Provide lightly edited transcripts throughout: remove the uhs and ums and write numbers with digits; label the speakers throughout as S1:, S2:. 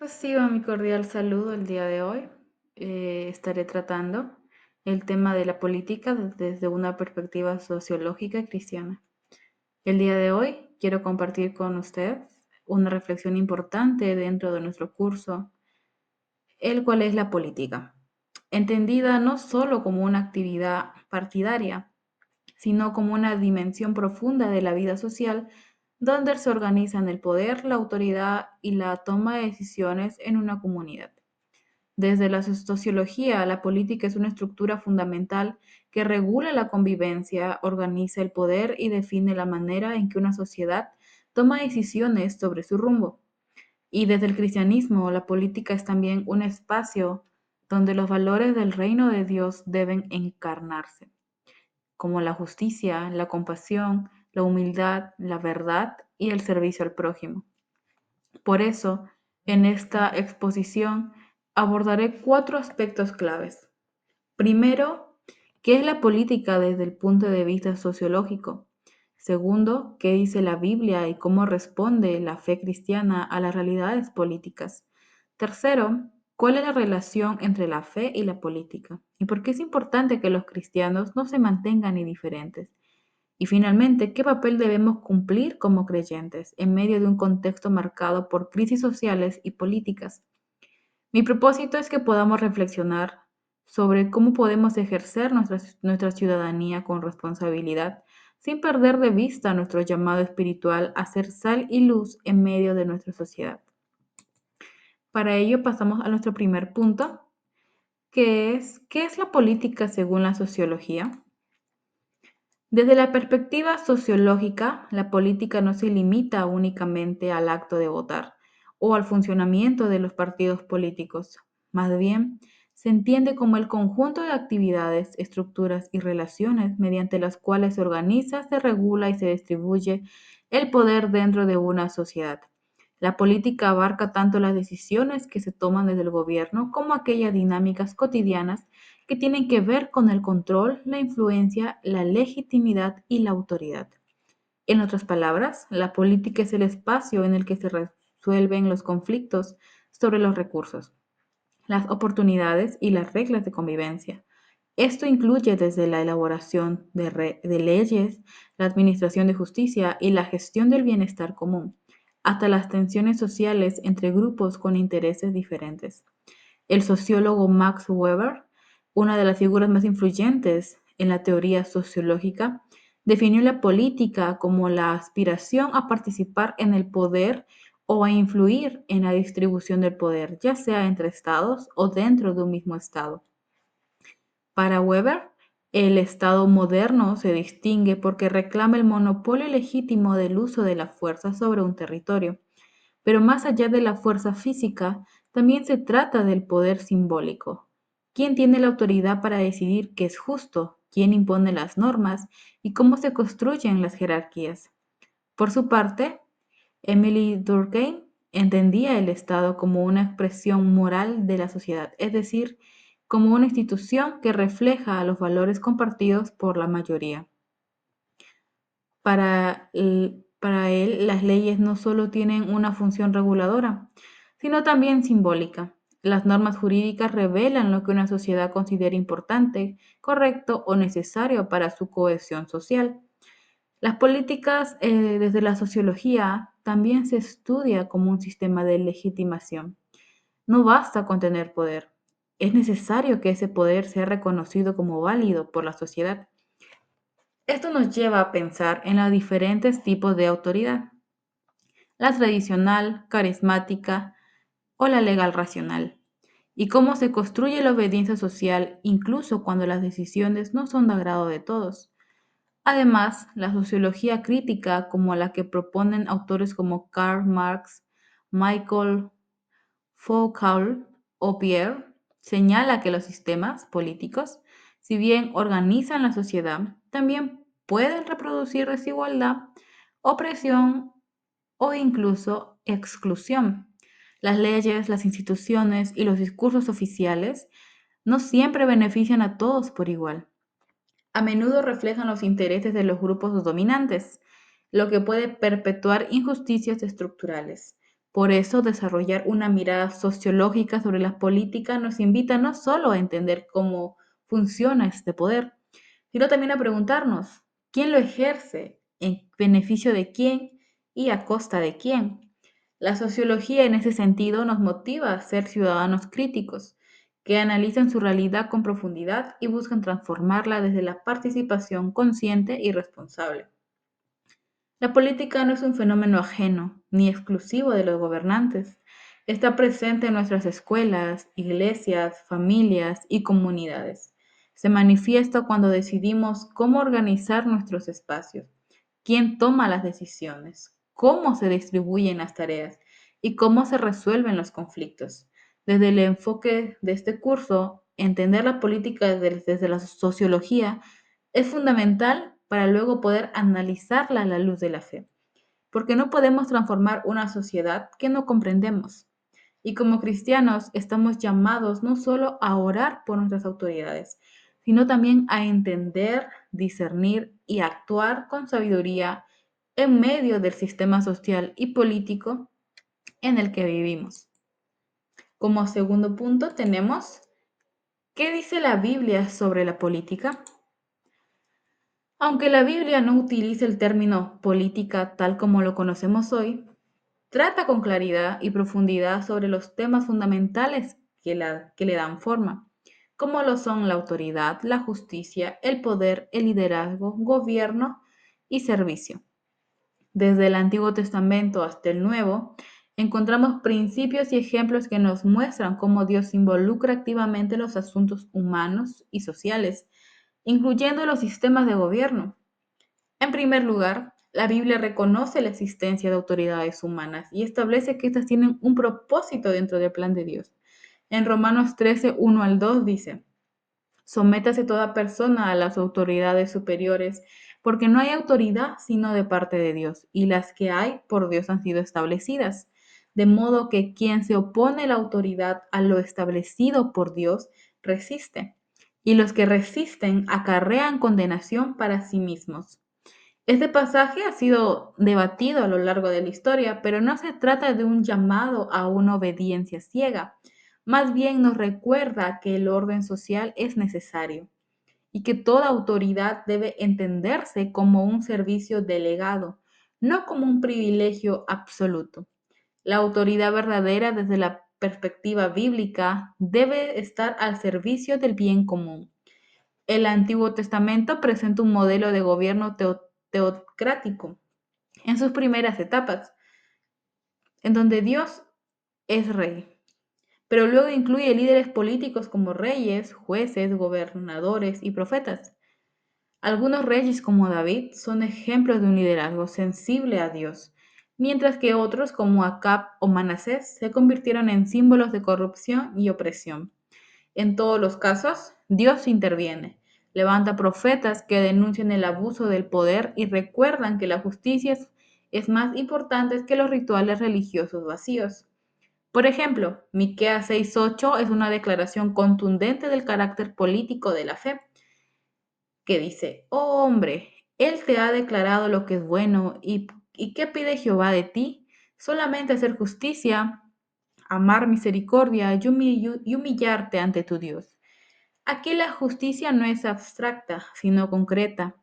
S1: Reciba mi cordial saludo el día de hoy. Estaré tratando el tema de la política desde una perspectiva sociológica y cristiana. El día de hoy quiero compartir con usted una reflexión importante dentro de nuestro curso, el cual es la política, entendida no solo como una actividad partidaria, sino como una dimensión profunda de la vida social donde se organizan el poder, la autoridad y la toma de decisiones en una comunidad. Desde la sociología, la política es una estructura fundamental que regula la convivencia, organiza el poder y define la manera en que una sociedad toma decisiones sobre su rumbo. Y desde el cristianismo, la política es también un espacio donde los valores del reino de Dios deben encarnarse, como la justicia, la compasión, la humildad, la verdad y el servicio al prójimo. Por eso, en esta exposición abordaré cuatro aspectos claves. Primero, ¿qué es la política desde el punto de vista sociológico? Segundo, ¿qué dice la Biblia y cómo responde la fe cristiana a las realidades políticas? Tercero, ¿cuál es la relación entre la fe y la política? ¿Y por qué es importante que los cristianos no se mantengan indiferentes? Y finalmente, ¿qué papel debemos cumplir como creyentes en medio de un contexto marcado por crisis sociales y políticas? Mi propósito es que podamos reflexionar sobre cómo podemos ejercer nuestra ciudadanía con responsabilidad, sin perder de vista nuestro llamado espiritual a ser sal y luz en medio de nuestra sociedad. Para ello pasamos a nuestro primer punto, que es ¿qué es la política según la sociología? Desde la perspectiva sociológica, la política no se limita únicamente al acto de votar o al funcionamiento de los partidos políticos. Más bien, se entiende como el conjunto de actividades, estructuras y relaciones mediante las cuales se organiza, se regula y se distribuye el poder dentro de una sociedad. La política abarca tanto las decisiones que se toman desde el gobierno como aquellas dinámicas cotidianas que tienen que ver con el control, la influencia, la legitimidad y la autoridad. En otras palabras, la política es el espacio en el que se resuelven los conflictos sobre los recursos, las oportunidades y las reglas de convivencia. Esto incluye desde la elaboración de leyes, la administración de justicia y la gestión del bienestar común, hasta las tensiones sociales entre grupos con intereses diferentes. El sociólogo Max Weber, una de las figuras más influyentes en la teoría sociológica, definió la política como la aspiración a participar en el poder o a influir en la distribución del poder, ya sea entre estados o dentro de un mismo estado. Para Weber, el Estado moderno se distingue porque reclama el monopolio legítimo del uso de la fuerza sobre un territorio. Pero más allá de la fuerza física, también se trata del poder simbólico. ¿Quién tiene la autoridad para decidir qué es justo? ¿Quién impone las normas? ¿Y cómo se construyen las jerarquías? Por su parte, Emily Durkheim entendía el Estado como una expresión moral de la sociedad, es decir, como una institución que refleja los valores compartidos por la mayoría. Para él, las leyes no solo tienen una función reguladora, sino también simbólica. Las normas jurídicas revelan lo que una sociedad considera importante, correcto o necesario para su cohesión social. Las políticas desde la sociología también se estudia como un sistema de legitimación. No basta con tener poder, es necesario que ese poder sea reconocido como válido por la sociedad. Esto nos lleva a pensar en los diferentes tipos de autoridad, la tradicional, carismática o la legal racional, y cómo se construye la obediencia social incluso cuando las decisiones no son de agrado de todos. Además, la sociología crítica, como la que proponen autores como Karl Marx, Michael Foucault o Pierre, señala que los sistemas políticos, si bien organizan la sociedad, también pueden reproducir desigualdad, opresión o incluso exclusión. Las leyes, las instituciones y los discursos oficiales no siempre benefician a todos por igual. A menudo reflejan los intereses de los grupos dominantes, lo que puede perpetuar injusticias estructurales. Por eso, desarrollar una mirada sociológica sobre la política nos invita no solo a entender cómo funciona este poder, sino también a preguntarnos, ¿quién lo ejerce? ¿En beneficio de quién? ¿Y a costa de quién? La sociología en ese sentido nos motiva a ser ciudadanos críticos, que analizan su realidad con profundidad y buscan transformarla desde la participación consciente y responsable. La política no es un fenómeno ajeno ni exclusivo de los gobernantes. Está presente en nuestras escuelas, iglesias, familias y comunidades. Se manifiesta cuando decidimos cómo organizar nuestros espacios, quién toma las decisiones, cómo se distribuyen las tareas y cómo se resuelven los conflictos. Desde el enfoque de este curso, entender la política desde la sociología es fundamental para luego poder analizarla a la luz de la fe, porque no podemos transformar una sociedad que no comprendemos. Y como cristianos estamos llamados no solo a orar por nuestras autoridades, sino también a entender, discernir y actuar con sabiduría en medio del sistema social y político en el que vivimos. Como segundo punto tenemos, ¿qué dice la Biblia sobre la política? Aunque la Biblia no utiliza el término política tal como lo conocemos hoy, trata con claridad y profundidad sobre los temas fundamentales que le dan forma, como lo son la autoridad, la justicia, el poder, el liderazgo, gobierno y servicio. Desde el Antiguo Testamento hasta el Nuevo, encontramos principios y ejemplos que nos muestran cómo Dios involucra activamente los asuntos humanos y sociales, incluyendo los sistemas de gobierno. En primer lugar, la Biblia reconoce la existencia de autoridades humanas y establece que éstas tienen un propósito dentro del plan de Dios. En Romanos 13, 1 al 2 dice, sométase toda persona a las autoridades superiores, porque no hay autoridad sino de parte de Dios, y las que hay por Dios han sido establecidas. De modo que quien se opone a la autoridad a lo establecido por Dios, resiste, y los que resisten acarrean condenación para sí mismos. Este pasaje ha sido debatido a lo largo de la historia, pero no se trata de un llamado a una obediencia ciega. Más bien nos recuerda que el orden social es necesario y que toda autoridad debe entenderse como un servicio delegado, no como un privilegio absoluto. La autoridad verdadera desde la perspectiva bíblica debe estar al servicio del bien común. El Antiguo Testamento presenta un modelo de gobierno teocrático en sus primeras etapas, en donde Dios es rey, pero luego incluye líderes políticos como reyes, jueces, gobernadores y profetas. Algunos reyes como David son ejemplos de un liderazgo sensible a Dios, mientras que otros como Acab o Manasés se convirtieron en símbolos de corrupción y opresión. En todos los casos, Dios interviene, levanta profetas que denuncian el abuso del poder y recuerdan que la justicia es más importante que los rituales religiosos vacíos. Por ejemplo, Miqueas 6:8 es una declaración contundente del carácter político de la fe, que dice, oh hombre, Él te ha declarado lo que es bueno y ¿qué pide Jehová de ti? Solamente hacer justicia, amar misericordia y humillarte ante tu Dios. Aquí la justicia no es abstracta, sino concreta.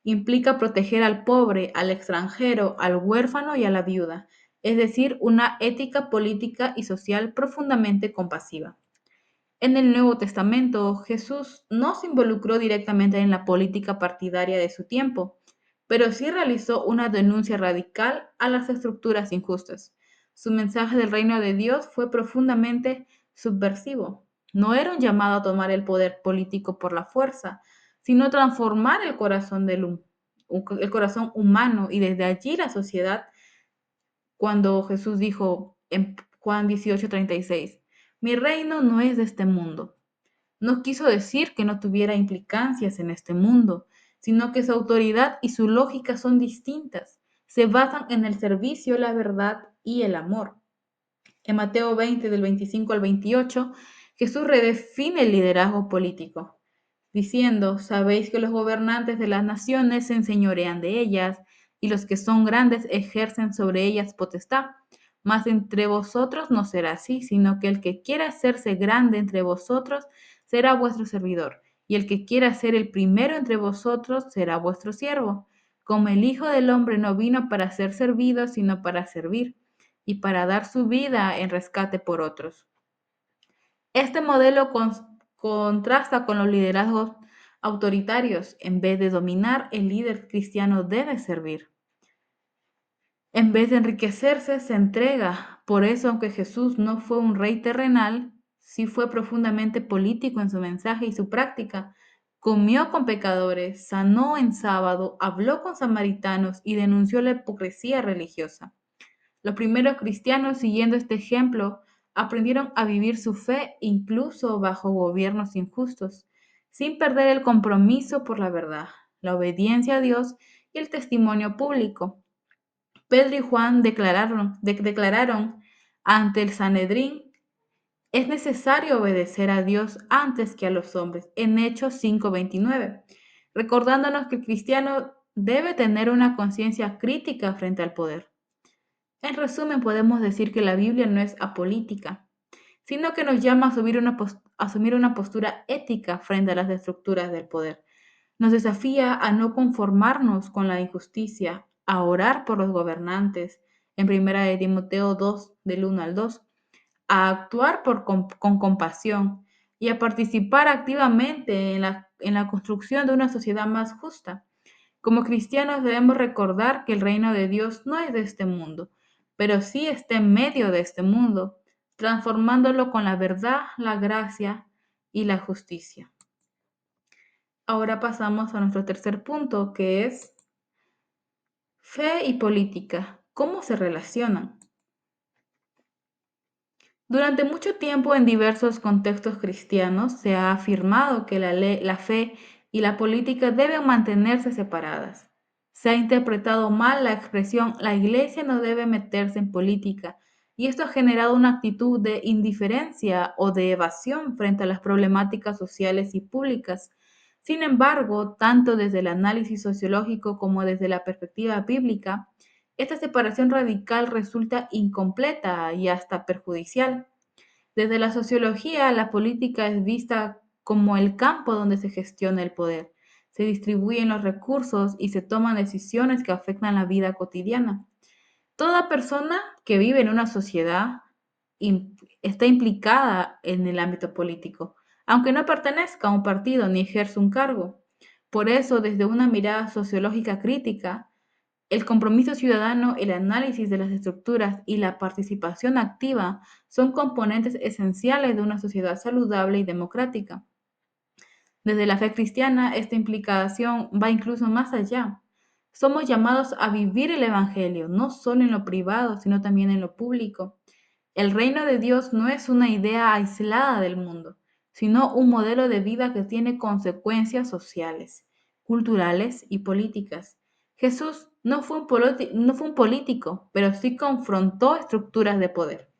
S1: Implica proteger al pobre, al extranjero, al huérfano y a la viuda, es decir, una ética política y social profundamente compasiva. En el Nuevo Testamento, Jesús no se involucró directamente en la política partidaria de su tiempo, pero sí realizó una denuncia radical a las estructuras injustas. Su mensaje del reino de Dios fue profundamente subversivo. No era un llamado a tomar el poder político por la fuerza, sino transformar el corazón humano y desde allí la sociedad cuando Jesús dijo en Juan 18:36, mi reino no es de este mundo. No quiso decir que no tuviera implicancias en este mundo, sino que su autoridad y su lógica son distintas. Se basan en el servicio, la verdad y el amor. En Mateo 20, del 25 al 28, Jesús redefine el liderazgo político, diciendo, sabéis que los gobernantes de las naciones se enseñorean de ellas y los que son grandes ejercen sobre ellas potestad. Mas entre vosotros no será así, sino que el que quiera hacerse grande entre vosotros será vuestro servidor, y el que quiera ser el primero entre vosotros será vuestro siervo. Como el Hijo del Hombre no vino para ser servido, sino para servir, y para dar su vida en rescate por otros. Este modelo contrasta con los liderazgos autoritarios. En vez de dominar, el líder cristiano debe servir. En vez de enriquecerse, se entrega. Por eso, aunque Jesús no fue un rey terrenal, sí fue profundamente político en su mensaje y su práctica. Comió con pecadores, sanó en sábado, habló con samaritanos y denunció la hipocresía religiosa. Los primeros cristianos, siguiendo este ejemplo, aprendieron a vivir su fe incluso bajo gobiernos injustos, sin perder el compromiso por la verdad, la obediencia a Dios y el testimonio público. Pedro y Juan declararon ante el Sanedrín: es necesario obedecer a Dios antes que a los hombres, en Hechos 5:29, recordándonos que el cristiano debe tener una conciencia crítica frente al poder. En resumen, podemos decir que la Biblia no es apolítica, sino que nos llama a asumir una postura ética frente a las estructuras del poder. Nos desafía a no conformarnos con la injusticia, a orar por los gobernantes, en 1 Timoteo 2, del 1 al 2, a actuar con compasión y a participar activamente en la construcción de una sociedad más justa. Como cristianos debemos recordar que el reino de Dios no es de este mundo, pero sí está en medio de este mundo, transformándolo con la verdad, la gracia y la justicia. Ahora pasamos a nuestro tercer punto, que es fe y política. ¿Cómo se relacionan? Durante mucho tiempo en diversos contextos cristianos se ha afirmado que la fe y la política deben mantenerse separadas. Se ha interpretado mal la expresión "la iglesia no debe meterse en política", y esto ha generado una actitud de indiferencia o de evasión frente a las problemáticas sociales y públicas. Sin embargo, tanto desde el análisis sociológico como desde la perspectiva bíblica, esta separación radical resulta incompleta y hasta perjudicial. Desde la sociología, la política es vista como el campo donde se gestiona el poder, se distribuyen los recursos y se toman decisiones que afectan la vida cotidiana. Toda persona que vive en una sociedad está implicada en el ámbito político, aunque no pertenezca a un partido ni ejerza un cargo. Por eso, desde una mirada sociológica crítica, el compromiso ciudadano, el análisis de las estructuras y la participación activa son componentes esenciales de una sociedad saludable y democrática. Desde la fe cristiana, esta implicación va incluso más allá. Somos llamados a vivir el Evangelio, no solo en lo privado, sino también en lo público. El reino de Dios no es una idea aislada del mundo, sino un modelo de vida que tiene consecuencias sociales, culturales y políticas. Jesús no fue un político, pero sí confrontó estructuras de poder.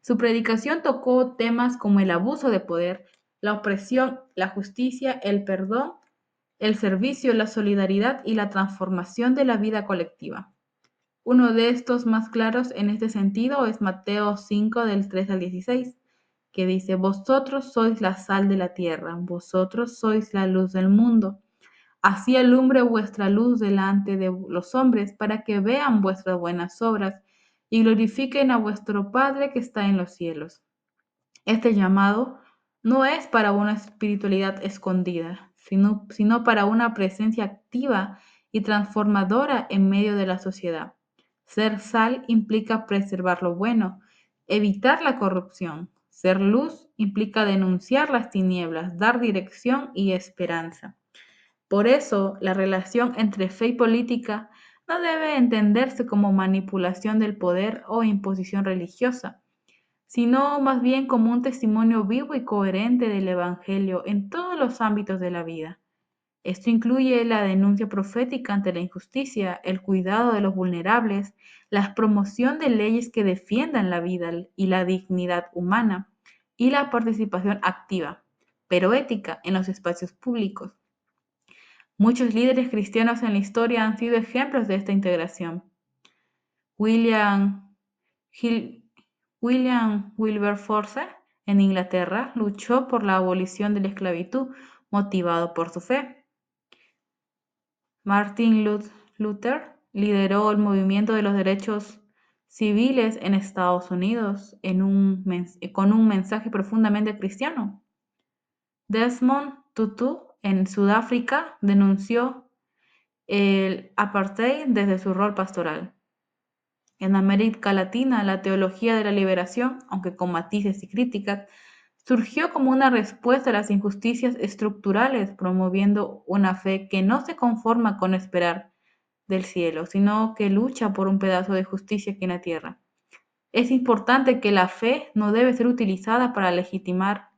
S1: Su predicación tocó temas como el abuso de poder, la opresión, la justicia, el perdón, el servicio, la solidaridad y la transformación de la vida colectiva. Uno de estos más claros en este sentido es Mateo 5 del 3 al 16, que dice: vosotros sois la sal de la tierra, vosotros sois la luz del mundo. Así alumbre vuestra luz delante de los hombres, para que vean vuestras buenas obras y glorifiquen a vuestro Padre que está en los cielos. Este llamado no es para una espiritualidad escondida, sino para una presencia activa y transformadora en medio de la sociedad. Ser sal implica preservar lo bueno, evitar la corrupción. Ser luz implica denunciar las tinieblas, dar dirección y esperanza. Por eso, la relación entre fe y política no debe entenderse como manipulación del poder o imposición religiosa, sino más bien como un testimonio vivo y coherente del Evangelio en todos los ámbitos de la vida. Esto incluye la denuncia profética ante la injusticia, el cuidado de los vulnerables, la promoción de leyes que defiendan la vida y la dignidad humana, y la participación activa, pero ética, en los espacios públicos. Muchos líderes cristianos en la historia han sido ejemplos de esta integración. William Gil- William Wilberforce, en Inglaterra, luchó por la abolición de la esclavitud, motivado por su fe. Martin Luther lideró el movimiento de los derechos civiles en Estados Unidos con un mensaje profundamente cristiano. Desmond Tutu, en Sudáfrica, denunció el apartheid desde su rol pastoral. En América Latina, la teología de la liberación, aunque con matices y críticas, surgió como una respuesta a las injusticias estructurales, promoviendo una fe que no se conforma con esperar del cielo, sino que lucha por un pedazo de justicia aquí en la tierra. Es importante que la fe no debe ser utilizada para legitimar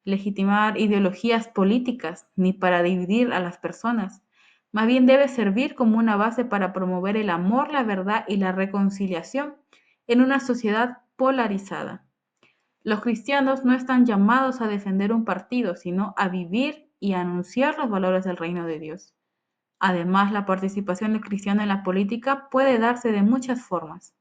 S1: ideologías políticas ni para dividir a las personas. Más bien debe servir como una base para promover el amor, la verdad y la reconciliación en una sociedad polarizada. Los cristianos no están llamados a defender un partido, sino a vivir y a anunciar los valores del reino de Dios. Además, la participación del cristiano en la política puede darse de muchas formas,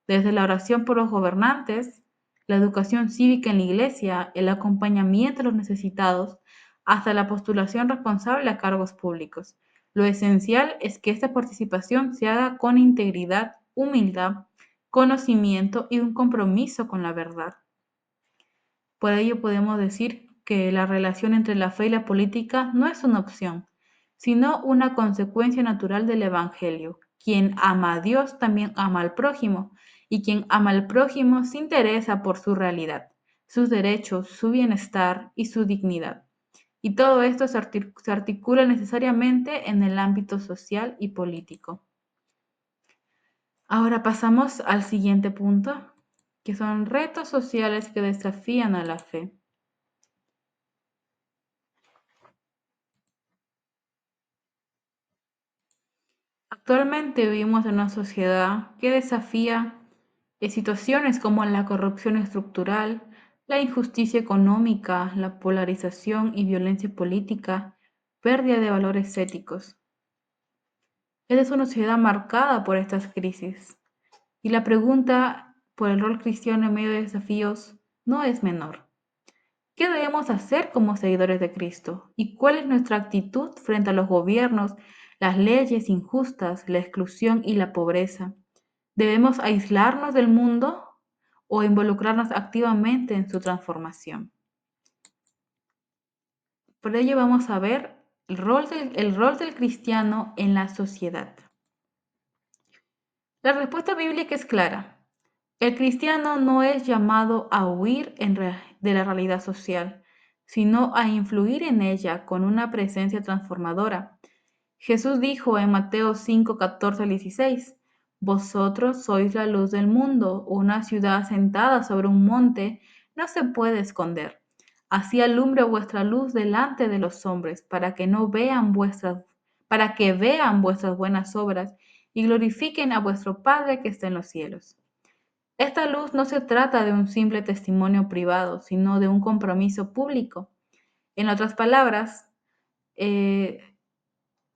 S1: desde la oración por los gobernantes, la educación cívica en la iglesia, el acompañamiento a los necesitados, hasta la postulación responsable a cargos públicos. Lo esencial es que esta participación se haga con integridad, humildad, conocimiento y un compromiso con la verdad. Por ello podemos decir que la relación entre la fe y la política no es una opción, sino una consecuencia natural del Evangelio. Quien ama a Dios también ama al prójimo, y quien ama al prójimo se interesa por su realidad, sus derechos, su bienestar y su dignidad. Y todo esto se articula necesariamente en el ámbito social y político. Ahora pasamos al siguiente punto, que son retos sociales que desafían a la fe. Actualmente vivimos en una sociedad que desafía situaciones como la corrupción estructural, la injusticia económica, la polarización y violencia política, pérdida de valores éticos. Esta es una sociedad marcada por estas crisis y la pregunta por el rol cristiano en medio de desafíos no es menor. ¿Qué debemos hacer como seguidores de Cristo? ¿Y cuál es nuestra actitud frente a los gobiernos, las leyes injustas, la exclusión y la pobreza? ¿Debemos aislarnos del mundo o involucrarnos activamente en su transformación? Por ello vamos a ver el rol del cristiano en la sociedad. La respuesta bíblica es clara. El cristiano no es llamado a huir de la realidad social, sino a influir en ella con una presencia transformadora. Jesús dijo en Mateo 5, 14 al 16, Vosotros sois la luz del mundo, una ciudad asentada sobre un monte no se puede esconder. Así alumbre vuestra luz delante de los hombres, para que vean vuestras buenas obras y glorifiquen a vuestro Padre que está en los cielos. Esta luz no se trata de un simple testimonio privado, sino de un compromiso público. En otras palabras, eh,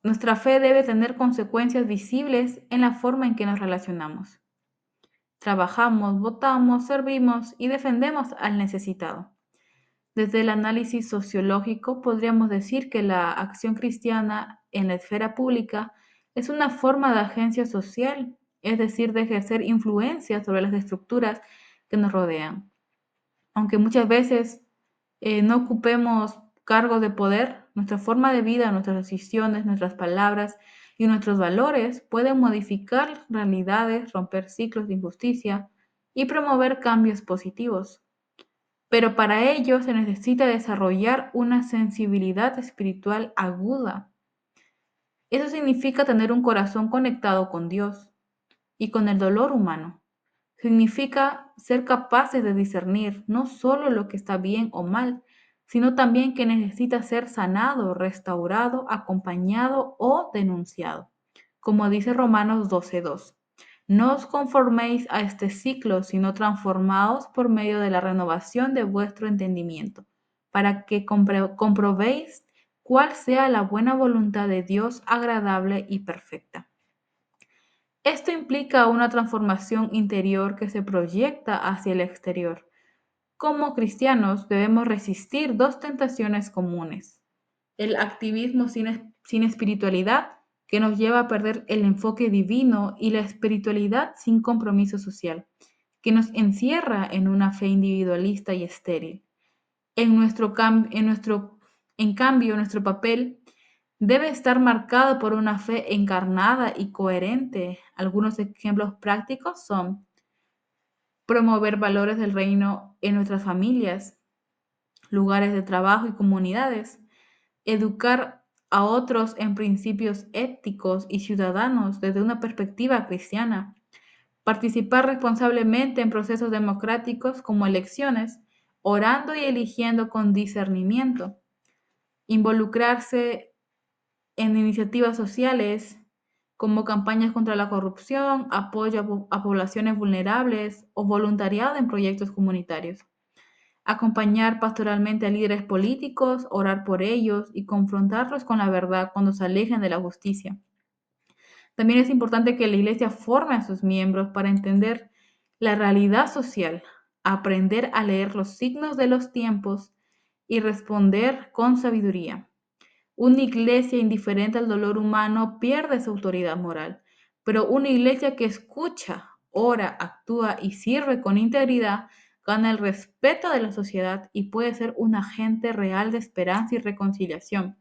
S1: nuestra fe debe tener consecuencias visibles en la forma en que nos relacionamos. Trabajamos, votamos, servimos y defendemos al necesitado. Desde el análisis sociológico, podríamos decir que la acción cristiana en la esfera pública es una forma de agencia social, es decir, de ejercer influencia sobre las estructuras que nos rodean. Aunque muchas veces no ocupemos cargos de poder, nuestra forma de vida, nuestras decisiones, nuestras palabras y nuestros valores pueden modificar realidades, romper ciclos de injusticia y promover cambios positivos. Pero para ello se necesita desarrollar una sensibilidad espiritual aguda. Eso significa tener un corazón conectado con Dios y con el dolor humano. Significa ser capaces de discernir no solo lo que está bien o mal, sino también que necesita ser sanado, restaurado, acompañado o denunciado. Como dice Romanos 12:2. No os conforméis a este ciclo, sino transformaos por medio de la renovación de vuestro entendimiento, para que comprobéis cuál sea la buena voluntad de Dios agradable y perfecta. Esto implica una transformación interior que se proyecta hacia el exterior. Como cristianos debemos resistir dos tentaciones comunes: el activismo sin espiritualidad, que nos lleva a perder el enfoque divino, y la espiritualidad sin compromiso social, que nos encierra en una fe individualista y estéril. En cambio, nuestro papel debe estar marcado por una fe encarnada y coherente. Algunos ejemplos prácticos son promover valores del reino en nuestras familias, lugares de trabajo y comunidades, educar a otros en principios éticos y ciudadanos desde una perspectiva cristiana, participar responsablemente en procesos democráticos como elecciones, orando y eligiendo con discernimiento, involucrarse en iniciativas sociales como campañas contra la corrupción, apoyo a poblaciones vulnerables o voluntariado en proyectos comunitarios. Acompañar pastoralmente a líderes políticos, orar por ellos y confrontarlos con la verdad cuando se alejen de la justicia. También es importante que la Iglesia forme a sus miembros para entender la realidad social, aprender a leer los signos de los tiempos y responder con sabiduría. Una iglesia indiferente al dolor humano pierde su autoridad moral, pero una iglesia que escucha, ora, actúa y sirve con integridad gana el respeto de la sociedad y puede ser un agente real de esperanza y reconciliación.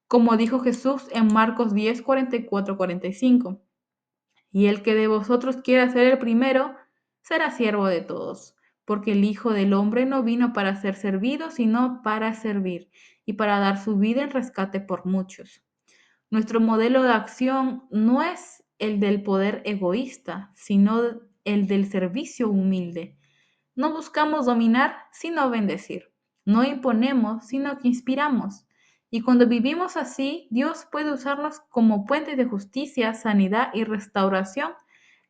S1: Como dijo Jesús en Marcos 10, 44, 45: y el que de vosotros quiera ser el primero, será siervo de todos, porque el Hijo del Hombre no vino para ser servido, sino para servir y para dar su vida en rescate por muchos. Nuestro modelo de acción no es el del poder egoísta, sino el del servicio humilde. No buscamos dominar, sino bendecir. No imponemos, sino que inspiramos. Y cuando vivimos así, Dios puede usarnos como puentes de justicia, sanidad y restauración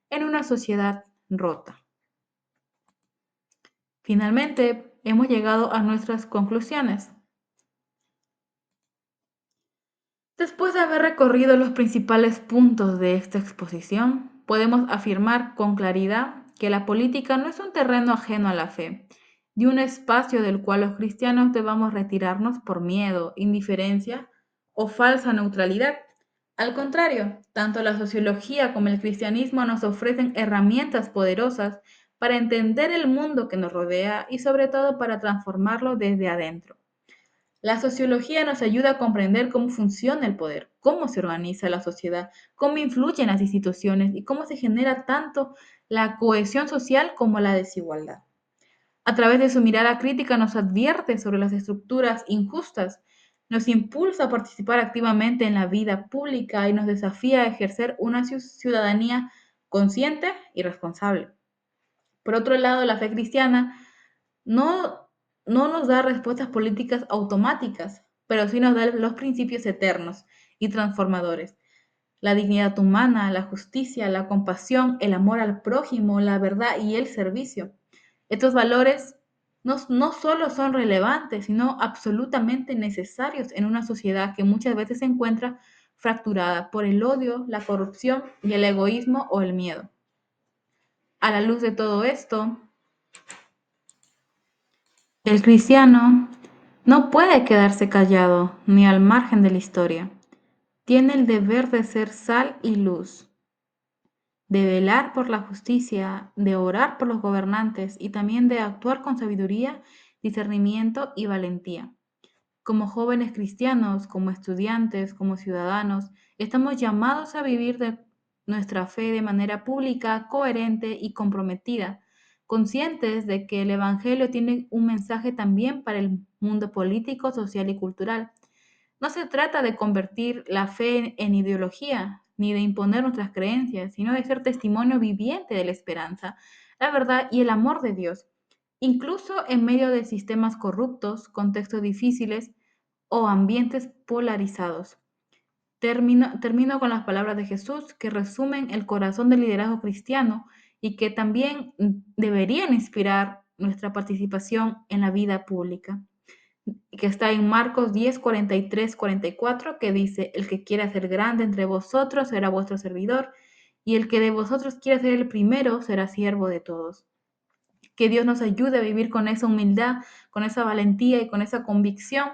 S1: en una sociedad rota. Finalmente, hemos llegado a nuestras conclusiones. Después de haber recorrido los principales puntos de esta exposición, podemos afirmar con claridad que la política no es un terreno ajeno a la fe, ni un espacio del cual los cristianos debamos retirarnos por miedo, indiferencia o falsa neutralidad. Al contrario, tanto la sociología como el cristianismo nos ofrecen herramientas poderosas para entender el mundo que nos rodea y sobre todo para transformarlo desde adentro. La sociología nos ayuda a comprender cómo funciona el poder, cómo se organiza la sociedad, cómo influyen las instituciones y cómo se genera tanto la cohesión social como la desigualdad. A través de su mirada crítica nos advierte sobre las estructuras injustas, nos impulsa a participar activamente en la vida pública y nos desafía a ejercer una ciudadanía consciente y responsable. Por otro lado, la fe cristiana no, no nos da respuestas políticas automáticas, pero sí nos da los principios eternos y transformadores: la dignidad humana, la justicia, la compasión, el amor al prójimo, la verdad y el servicio. Estos valores no solo son relevantes, sino absolutamente necesarios en una sociedad que muchas veces se encuentra fracturada por el odio, la corrupción y el egoísmo o el miedo. A la luz de todo esto, el cristiano no puede quedarse callado ni al margen de la historia. Tiene el deber de ser sal y luz, de velar por la justicia, de orar por los gobernantes y también de actuar con sabiduría, discernimiento y valentía. Como jóvenes cristianos, como estudiantes, como ciudadanos, estamos llamados a vivir nuestra fe de manera pública, coherente y comprometida, conscientes de que el Evangelio tiene un mensaje también para el mundo político, social y cultural. No se trata de convertir la fe en ideología, ni de imponer nuestras creencias, sino de ser testimonio viviente de la esperanza, la verdad y el amor de Dios, incluso en medio de sistemas corruptos, contextos difíciles o ambientes polarizados. Termino con las palabras de Jesús que resumen el corazón del liderazgo cristiano y que también deberían inspirar nuestra participación en la vida pública, que está en Marcos 10, 43, 44, que dice: el que quiera ser grande entre vosotros será vuestro servidor, y el que de vosotros quiera ser el primero será siervo de todos. Que Dios nos ayude a vivir con esa humildad, con esa valentía y con esa convicción,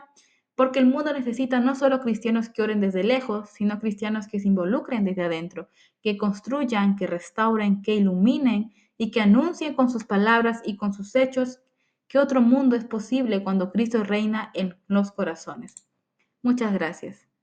S1: porque el mundo necesita no solo cristianos que oren desde lejos, sino cristianos que se involucren desde adentro, que construyan, que restauren, que iluminen y que anuncien con sus palabras y con sus hechos que otro mundo es posible cuando Cristo reina en los corazones. Muchas gracias.